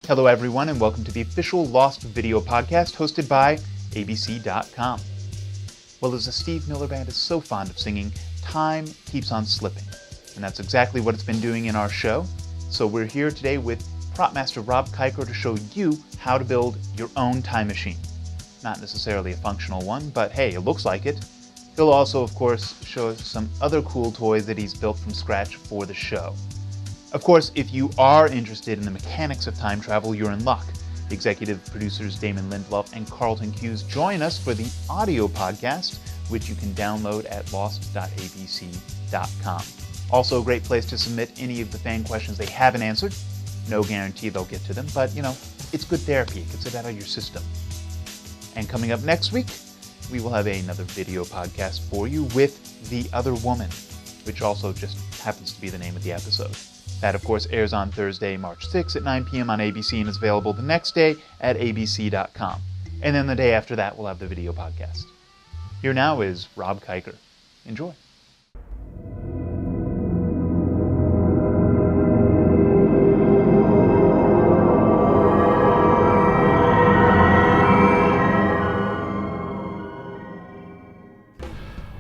Hello everyone and welcome to the official Lost video podcast hosted by ABC.com. Well, as the Steve Miller Band is so fond of singing, time keeps on slipping. And that's exactly what it's been doing in our show. So we're here today with prop master Rob Kiker to show you how to build your own time machine. Not necessarily a functional one, but hey, it looks like it. He'll also, of course, show us some other cool toys that he's built from scratch for the show. Of course, if you are interested in the mechanics of time travel, you're in luck. Executive producers Damon Lindelof and Carlton Hughes join us for the audio podcast, which you can download at lost.abc.com. Also a great place to submit any of the fan questions they haven't answered. No guarantee they'll get to them, but it's good therapy. It gets it out of your system. And coming up next week, we will have another video podcast for you with The Other Woman, which also just happens to be the name of the episode. That, of course, airs on Thursday, March 6th at 9 p.m. on ABC and is available the next day at abc.com. And then the day after that, we'll have the video podcast. Here now is Rob Kiker. Enjoy.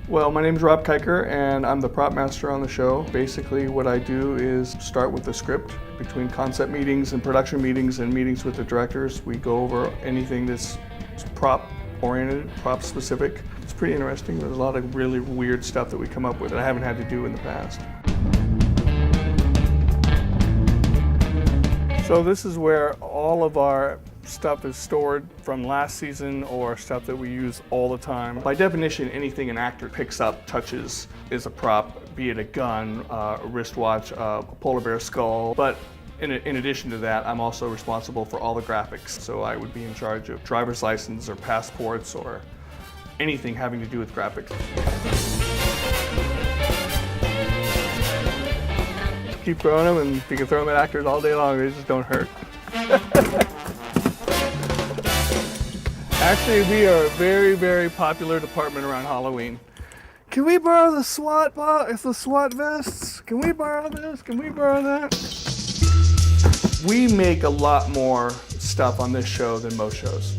Well, my name is Rob Kiker, and I'm the prop master on the show. Basically, what I do is start with the script. Between concept meetings and production meetings and meetings with the directors, we go over anything that's prop-oriented, prop-specific. It's pretty interesting. There's a lot of really weird stuff that we come up with that I haven't had to do in the past. So this is where all of our stuff is stored from last season or stuff that we use all the time. By definition, anything an actor picks up, touches, is a prop, be it a gun, a wristwatch, a polar bear skull. But in addition to that, I'm also responsible for all the graphics. So I would be in charge of driver's license or passports or anything having to do with graphics. Keep throwing them, and you can throw them at actors all day long, they just don't hurt. Actually, we are a very, very popular department around Halloween. Can we borrow the SWAT vests? Can we borrow this? Can we borrow that? We make a lot more stuff on this show than most shows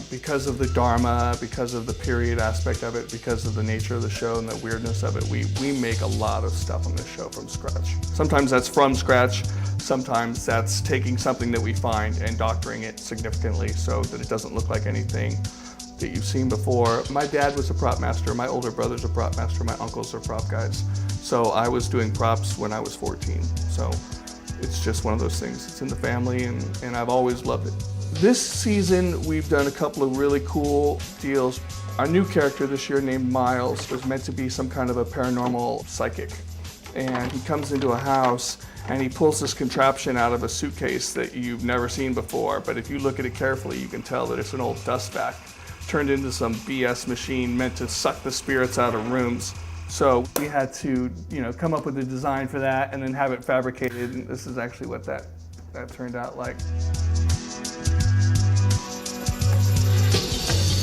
because of the Dharma, because of the period aspect of it, because of the nature of the show and the weirdness of it. We make a lot of stuff on this show from scratch. Sometimes that's from scratch. Sometimes that's taking something that we find and doctoring it significantly so that it doesn't look like anything that you've seen before. My dad was a prop master, my older brother's a prop master, my uncles are prop guys. So I was doing props when I was 14. So it's just one of those things. It's in the family and I've always loved it. This season, we've done a couple of really cool deals. Our new character this year named Miles was meant to be some kind of a paranormal psychic. And he comes into a house and he pulls this contraption out of a suitcase that you've never seen before, but if you look at it carefully, you can tell that it's an old dust vac turned into some BS machine meant to suck the spirits out of rooms. So we had to, come up with a design for that and then have it fabricated, and this is actually what that turned out like.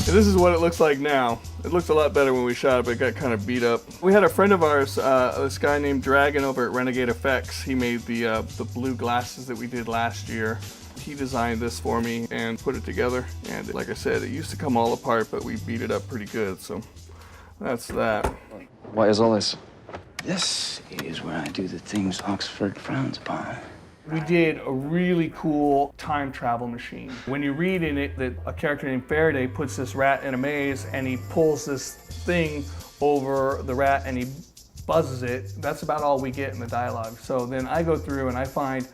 And this is what it looks like now. It looks a lot better when we shot it, but it got kind of beat up. We had a friend of ours, this guy named Dragon over at Renegade Effects. He made the blue glasses that we did last year. He designed this for me and put it together. And like I said, it used to come all apart, but we beat it up pretty good. So that's that. What is all this? This is where I do the things Oxford frowns upon. We did a really cool time travel machine. When you read in it that a character named Faraday puts this rat in a maze and he pulls this thing over the rat and he buzzes it, that's about all we get in the dialogue. So then I go through and I find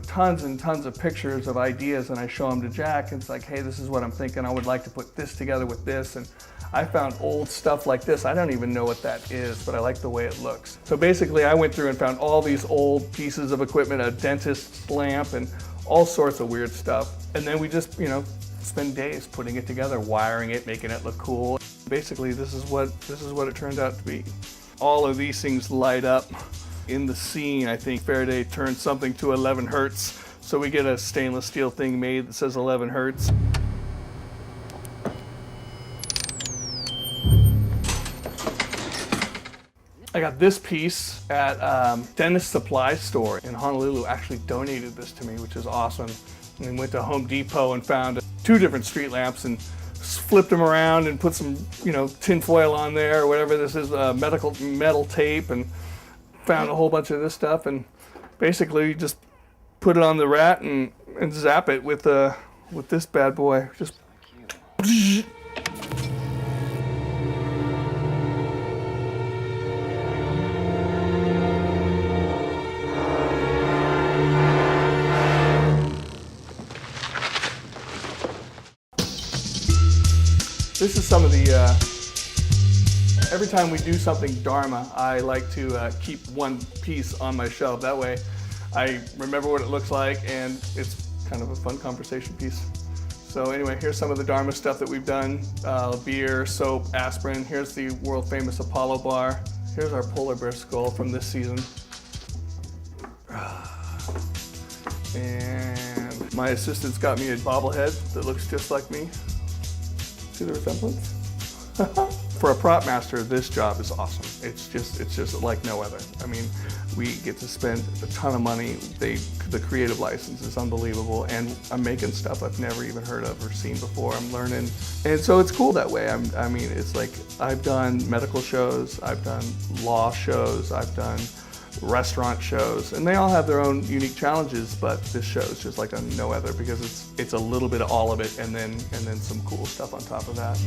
tons and tons of pictures of ideas and I show them to Jack and it's like, hey, this is what I'm thinking. I would like to put this together with this. And I found old stuff like this. I don't even know what that is, but I like the way it looks. So basically I went through and found all these old pieces of equipment, a dentist's lamp and all sorts of weird stuff. And then we just, spend days putting it together, wiring it, making it look cool. Basically, this is what it turned out to be. All of these things light up. In the scene, I think Faraday turned something to 11 hertz. So we get a stainless steel thing made that says 11 hertz. I got this piece at Dennis Supply Store in Honolulu. Actually donated this to me, which is awesome. and went to Home Depot and found 2 different street lamps and flipped them around and put some, tin foil on there or whatever this is, metal tape, and found a whole bunch of this stuff, and basically just put it on the rat and zap it with this bad boy. Just. This is some of the, every time we do something Dharma, I like to keep one piece on my shelf. That way I remember what it looks like, and it's kind of a fun conversation piece. So anyway, here's some of the Dharma stuff that we've done. Beer, soap, aspirin. Here's the world famous Apollo bar. Here's our polar bear skull from this season. And my assistant's got me a bobblehead that looks just like me. See the resemblance? For a prop master, this job is awesome. It's just like no other. I mean, we get to spend a ton of money. The creative license is unbelievable, and I'm making stuff I've never even heard of or seen before. I'm learning, and so it's cool that way. I mean, it's like I've done medical shows, I've done law shows, I've done restaurant shows, and they all have their own unique challenges, but this show is just like a no other because it's a little bit of all of it, and then some cool stuff on top of that.